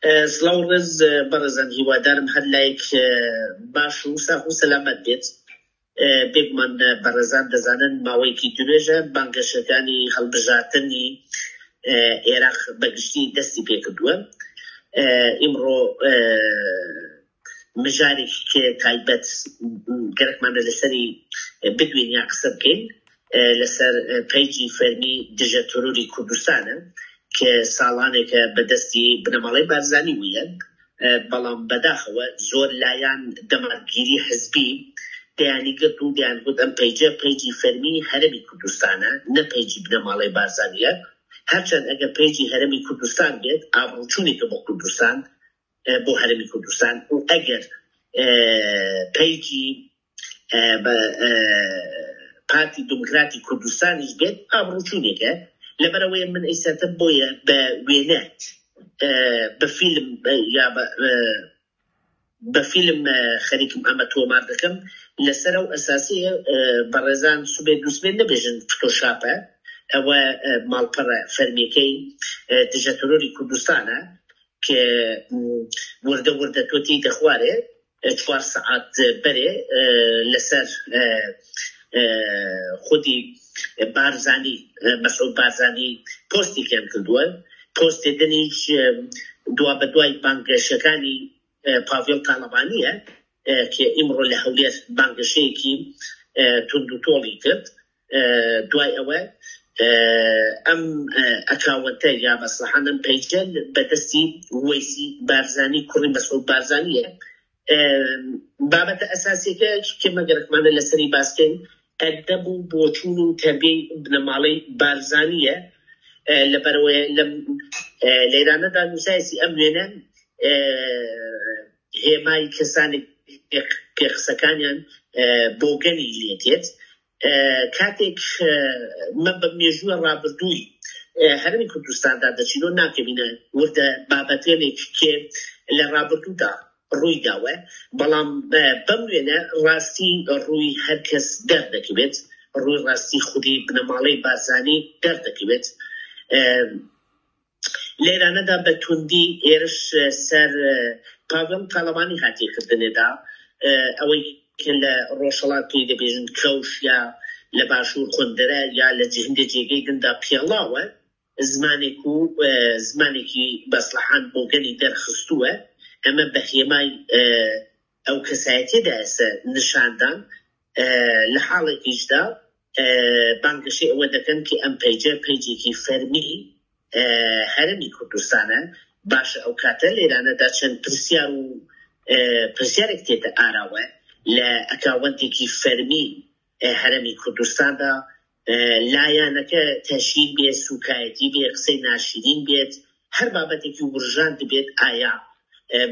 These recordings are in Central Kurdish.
سڵاو ڕێز بەڕێزان هیوادارم هەر لایەک باش و ساح و سەلامەت بێت. بێگومان بەڕێزان دەزانن ماوەیەکی دوێژە بانگەشەکانی هەڵبژاردننی عێراق بەگشتی دەستی پێکردووە. ئیمڕۆ مژارێکی تایبەت گەرەکمانە لەسەری بدوین یا قسە بکەین لەسەر پەیجی فەرمی دژە تۆرۆری کوردستانە کە ساڵانێکە بەدەستی بنەماڵەی بارزانی ویە، بەڵام بەداخەوە زۆر لایەن دەمارگیری حزبی دەیانیگرت و دەیانگوت ئەم پەیجە پەیجی فەرمی هەرەمی کوردستانە، نە پەیجی بنەماڵەی بارزانیە. هەرچەند ئەگەر پەیجی هەرەمی کوردستان بێت ئابڕوچوونێکە بۆ کوردستان، بۆ هەرەمی کوردستان، و ئەگەر پەیجی پارتی دموکراتی کوردستانیش بێت ئابڕوچوونێکە. لەبەرەوەی من ئەیسەتە بۆیە بە وێنەت بە فیلم خەریکم ئەمە تۆمار دەکەم لەسەر ئەو ئەساسیە بەڕێزان سوبێ دووسبێن نەبێژن فتۆشاپە، ئەوە ماڵپەڕە فەرمیەکەی دژە تۆرۆری کوردستانە کە وردە وردە تۆتی دەخوارێ 4 سەعات بەرێ لەسەر خودی بارزانی مەسعود بارزانی پۆستێکیان کردووە. پۆستێ دنیش دوا بە دوای بانگەشەکانی پاڤێڵ تاڵەبانیە کە ئیمڕۆ لە هەولێر بانگەشەیەکی تند و تۆڵی کرد. دوای ئەوە ئەم ئەکاونتە یا مەسلحانم پەیجە بەدەستی وەیسی بارزانی کوڕی مەسعود بارزانیە. بابەتە ئەساسیەکە کە مەگەرەکمانە لەسەری باسکەین ئەدەب و بۆچوون و تەربیەی بنەماڵەی بارزانیە. لەبەرەوەی لەم لەیرانەدا نووسایسی ئەم وێنە هێمای کەسانی پێقسەکانیان بۆگەنی لێتێت. کاتێک من بە مێژووە ڕابردووی هەرەمی کوردستاندا دەچینەوە ناکەبینە وردە بابەتێنێک کێ لە ڕابردوودا ڕووی داوە، بەڵام بەم وێنە ڕاستی ڕووی هەرکەس دەردەکەوێت، ڕووی ڕاستی خودی بنەماڵەی بارزانی دەردەکەوێت. لێرانەدا بە توندی ئێرش سەر پاڤێڵ تاڵەبانی هاتیەکردنێدا، ئەوەی کە لە ڕۆژهەڵاتی دەبێژن کەوش یا لە باشوور خوندەرە یا لە جهندە جێگەی گندا پێڵاوە زمانێکی بەسلحان بۆگەنی دەرخستووە. ئەمە بە هێمای ئەو کەسایەتێدا ئێستا نیشاندان. لە حاڵێکیشدا بانگەشەی ئەوە دەکەن کە ئەم پەیجە پەیجێکی فەرمی هەرەمی کوردستانە. باشە ئەو کاتە لێرانەدا چەند پرسیارێک تێتە ئاراوە لە ئەکاونتێکی فەرمی هەرەمی کوردستاندا، لایەنەکە تەشیر بێت، سوکایەتی بێت، قسەی ناشرین بێت، هەر بابەتێکی ورژاند بێت. ئایا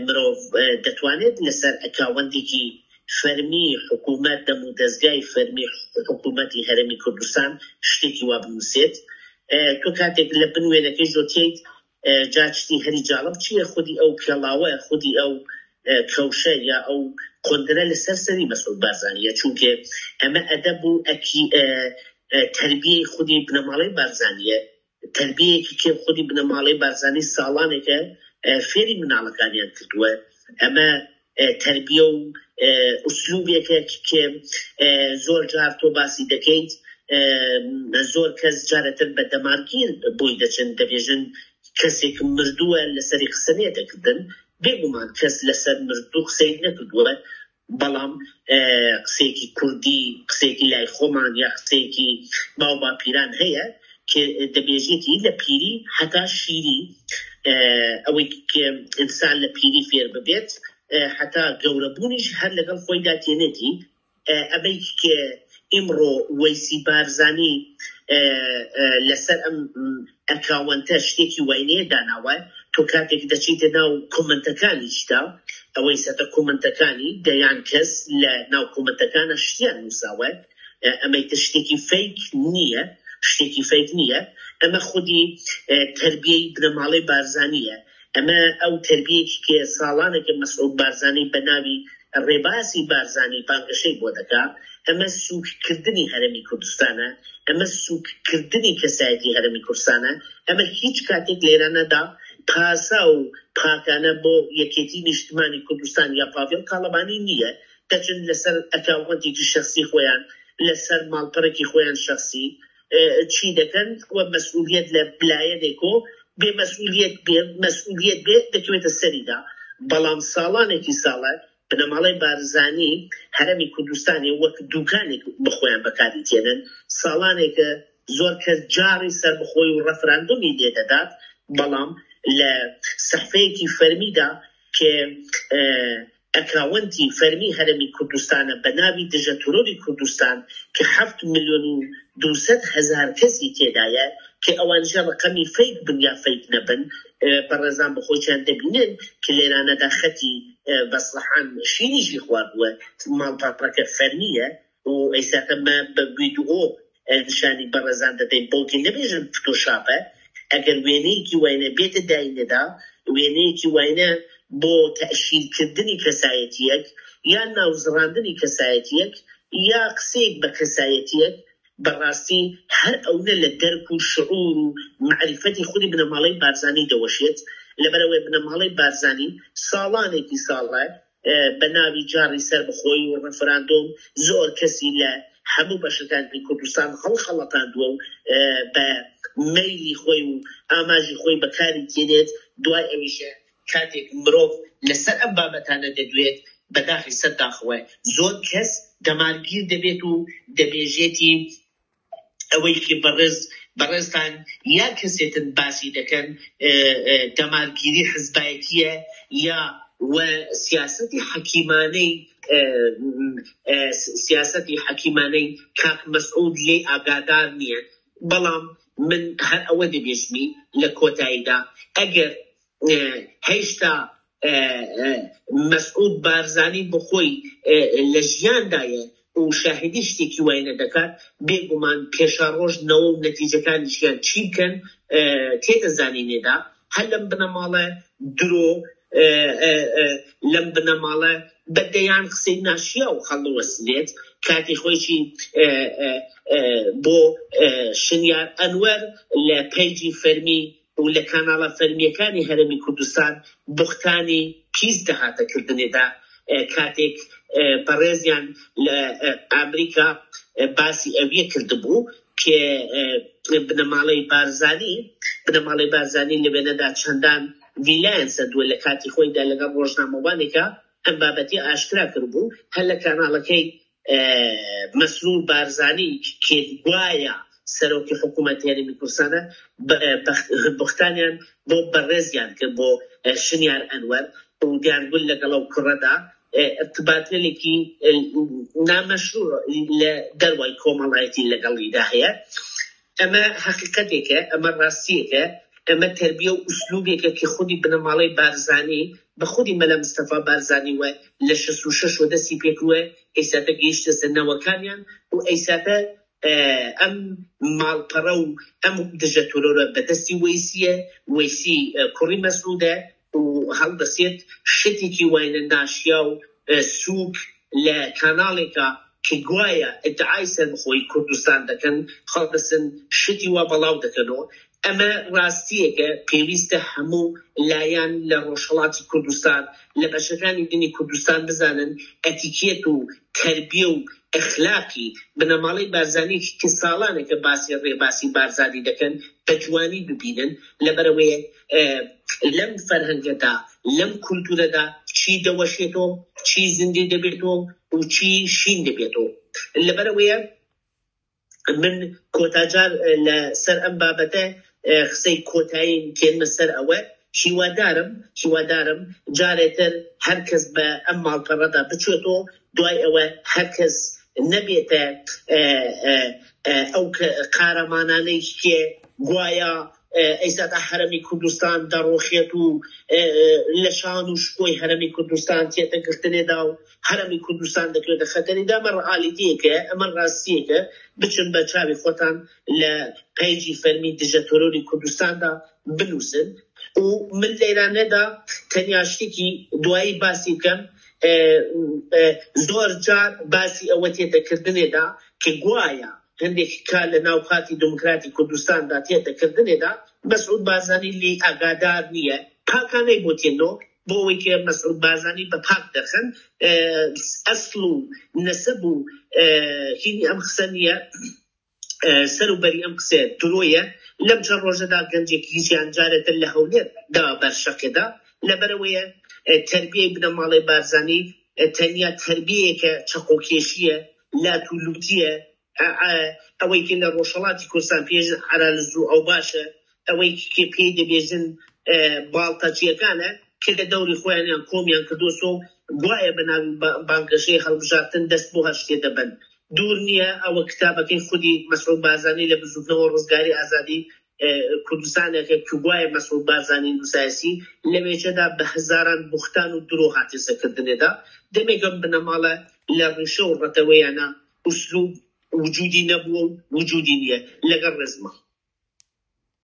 مرۆڤ دەتوانێت لەسەر ئەکاونتێکی فەرمی حکوومەت دەم و دەستگای فەرمی حکوومەتی هەرەمی کوردستان شتێکی وا بنووسێت؟ تۆ کاتێک لە بنوێنەکەی زۆتیت جاچتی هەری جاڵب چییە؟ خودی ئەو پێڵاوە، خودی ئەو کەوشە یا ئەو قۆندرە لەسەر سەری مەسعود بارزانیە، چونکە ئەمە ئەدەب و تەربیەی خودی بنەماڵەی بارزانیە، تەربیەیەکی کە خودی بنەماڵەی بارزانی ساڵانێکە فێری مناڵەکانیان کردووە. ئەمە تەربیە و ئوسلوبێکە کە زۆر جار تۆ باسی دەکەیت، زۆر کەس جارەتر بە دەمارگیر بۆی دەچن، دەبێژن کەسێک مردووە لەسەری قسەنێ دەکردن. بێگومان کەس لەسەر مردوو قسەی نەکردووە، بەڵام قسەیەکی کوردی، قسەیەکی لای خۆمان یا قسەیەکی باو باپیران هەیە کە دەبێژێتی لە پیری حتا شیری، ئەوەی کە ئینسان لە پیری فێر ببێت حتا گەورەبوونیش هەر لەگەڵ خۆیدا تێنێتی. ئەمەی کە ئیمڕۆ وەیسی بارزانی لەسەر ئەم ئەکاونتە شتێکی وینەیە داناوە. تۆ کاتێک دەچیتە ناو کۆمنتەکانیشدا، ئەوەی سەتە کۆمنتەکانی دەیان کەس لە ناو کۆمنتەکانە شتیان نووساوە. ئەمەی شتێکی فەیک نییە، شتێکی فەیک نییە. ئەمە خودی تەربیەی بنەماڵەی بارزانیە. ئەمە ئەو تەربیەکی کە ساڵانێکە مەسعود بارزانی بە ناوی ڕێباسی بارزانی بانگەشەی بۆ دەکا. ئەمە سوککردنی هەرەمی کوردستانە، ئەمە سوککردنی کەسایەتی هەرەمی کوردستانە. ئەمە هیچ کاتێک لێرانەدا پاسا و پاکانە بۆ یەکێتی نیشتمانی کوردستان یا پاڤێڵ تاڵەبانی نییە، دەچن لەسەر ئەکاونتێکی شخصی خۆیان، لەسەر ماڵپەڕێکی خۆیان شخصی چی دەکەن و مەسئولیت لە بلایەنێکۆ بێ مەسئولیت بێ دەکەوێتە سەریدا. بەڵام ساڵانێکی ساڵە بنەماڵەی بارزانی هەرەمی کوردستانی وەک دووکانێک بخۆیان بەکاری تێنن، ساڵانێکە زۆر کەس جاری سەر بخۆی و ڕەفراندۆمی لێ دەدات، بەڵام لە سەحفەیەکی فەرمیدا کە ئەکاونتی فەرمی هەرەمی کوردستانە بە ناوی دژە تۆرۆری کوردستان کە 7,200,000 کەسی تێدایە کە ئەوانژە ڕقەمی فەیک بن یا فەیک نەبن، بەڕێزان بەخۆیان دەبینن کە لێرانەدا خەتی بەسڵحان شینیشی خواردووە، ماڵپەڕەکە فەرمیە و ئەیساکەمە بە ویدیۆ نیشانی بەڕێزان دەدەین بۆکە نەبێژن فتۆشاپە. ئەگەر وێنەیەکی واینە بێتە داینەدا، وێنەیەکی واینە بۆ تەشیرکردنی کەسایەتیەک یا ناوزڕاندنی کەسایەتیەک یا قسەیەک بە کەسایەتیەک، بەڕاستی هەر ئەوە لە دەرک و شعور و معرفەتی خودی بنەماڵەی بارزانی دەوەشێت. لەبەرەوەی بنەماڵەی بارزانی ساڵانێکی ساڵە بە ناوی جاری سەر بخۆی و ڕەفراندۆم زۆر کەسی لە هەموو بەشەکانی کوردستان هەڵخەڵەتاندووە و بە مەیلی خۆی و ئاماژی خۆی بەکاری تێنێت. دوای ئەویشە کاتێک مرۆڤ لەسەر ئەم بابەتانە دەدوێت بەداخی سەر داخەوە زۆر کەس دەمارگیر دەبێت و دەبێژێتی ئەوەی کە بەڕێزتان یا کەسێتن باسی دەکەن دەمارگیری حزبایەتیە یا و سیاسەتی حەکیمانەی کاک مەسعود لێ ئاگادار نییە. بەڵام من هەر ئەوە دەبێژمی لە کۆتاییدا ئەگەر هێشتا مەسعود بارزانی بخۆی لە ژیاندایە و شاهدی شتێکی وای نەدەکات، بێگومان پێشا ڕۆژنەوە و نەتیجەکانیشیان چی بکەن تێدەزانینێدا. هەر لەم بنەماڵە درۆ لەم بنەماڵە بەدەیان قسەی ناشیا و خەڵوەسلێت کاتی خۆیشی بۆ شنیار ئەنوەر لە پەیجی فەرمی و لە کاناڵە فەرمیەکانی هەرەمی کوردستان بوختانی پیس دەهاتەکردنێدا کاتێک بەڕێزیان لە ئەمریکا باسی ئەویە کردبوو کە بنەماڵەی بارزانی لەبێنەدا چەندان ویلایەن سەردووە لە کاتی خۆیدا لەگەڵ ڕۆژنامەوانێکە ئەم بابەتی ئاشکرا کردبوو. هەر لە کاناڵەکەی مەسرور بارزانی کێ گوایە سەرۆکی حکوومەتی هەرێمی کوردستانە بوختانیان بۆ بەڕێزیان کرد بۆ شنیار ئەنوەر و دیانگول لەگەڵ ئەو کوڕەدا ارتباطێکی نامەشروع لە دەروای کۆمەڵایەتی لەگەڵیدا هەیە. ئەمە حەقیقەتێکە، ئەمە ڕاستیەکە، ئەمە تربیە و ئوسلوبێکە کە خودی بنەماڵەی بارزانی بە خودی مەلە مستەفا بارزانی وە لە 66 و دەستی پێکوە ئەیساتە گەیشتە سەرنەوەکانیان و ئەیساتە ئەم ماڵپەڕە و ئەم دژە تۆرۆرە بەدەستی وەیسی کوڕی مەسعودە و هەڵدەسێت شتێکی واینە ناشیا و سووک لە کاناڵێکە کە گوایە ئەدعای سەربخۆی کوردستان دەکەن، خەڵدەسن شتی وا بەڵاو دەکەنەوە. ئەمە ڕاستیەکە پێویستە هەموو لایەن لە ڕۆژهەڵاتی کوردستان لە بەشەکانی دینی کوردستان بزانن ئەتیکێت و تەربیە و ئەخلاقی بنەماڵەی بارزانی کە ساڵانێکە باسی بارزانی دەکەن بە جوانی ببینن، لەبەرەوەیە لەم فەرهەنگەدا لەم کولتورەدا چی دەوەشێتەوە، چی زیندی دەبێتەوە و چی شین دەبێتەوە. لەبەرەوەیە من کۆتاجار لە سەر ئەم بابەتە قسەی کۆتاییم تێنمە سەر ئەوە هیوادارم جارێتر هەر کەس بە ئەم ماڵپەڕەدا بچێتەوە، دوای ئەوە هەر کەس نەبێتە ئەو قارەمانانەی کێ گوایە ئەیساتا هەرەمی کوردستان دەڕۆخێت و لە شان و شکۆی هەرەمی کوردستان تێتەگرتنێدا و هەرەمی کوردستان دەکرێتە خەتەریدا. ئەمە ڕەئالیتیەکە، ئەمە ڕاستیەکە. بچن بە چاوی خۆتان لە پەیجی فەرمی دژە تۆرۆری کوردستاندا بنووسن و من لێرانەدا تەنیا شتێکی دوایی باسی بکەم. زۆر جار باسی ئەوە تێتەکردنێدا کە گوایە هەندێک کار لە ناوخاتی دموکراتی کوردستاندا تێتەکردنێدا مەسعود بارزانی لی ئاگادار نییە پاکانەی بۆ تێنەوە بۆ ئەوەی کە مەسعود بارزانی بە پاک دەخەن ئەسڵ و نەسەب و هینی ئەم قسە نییە سەروبەری ئەم قسە درۆیە لەم چەند ڕۆژەدا گەنجێکی هیچیان جارێتە لە هەولێر دا بەرشەقێدا لەبەرەوەیە تەربیەی بنەماڵی بارزانی تەنیا تەربیەیەکە چەقۆکێشیە لاتولوتیە ئەوەی کە لە ڕۆژهەڵاتی کوردستان پێش عەرالزوو ئەو باشە ئەوەی کە پێی دەبێژن باڵتەچیەکانە کە لە دەوری خۆیانیان کۆمیان کردووە گوایە بەناوی بانگەشەی هەڵبژارتن دەست بۆ هەشتێ دەبن دوور نییە ئەوە کتابەکەی خودی مەسعود بارزانی لە بزوتنەوە ڕزگاری ئازادی کوردستانێکە کە گوایە مەسعود بارزانی نووسایسی لەوێجەدا بە هەزاران بوختان و درۆ هاتی سەکردنێدا دەمێگەم بنەماڵە لە ڕیشە و ڕەتەوەیانە ئوسلوب وجودی نەبووە و وجودی نییە لەگەڵ ڕێزمە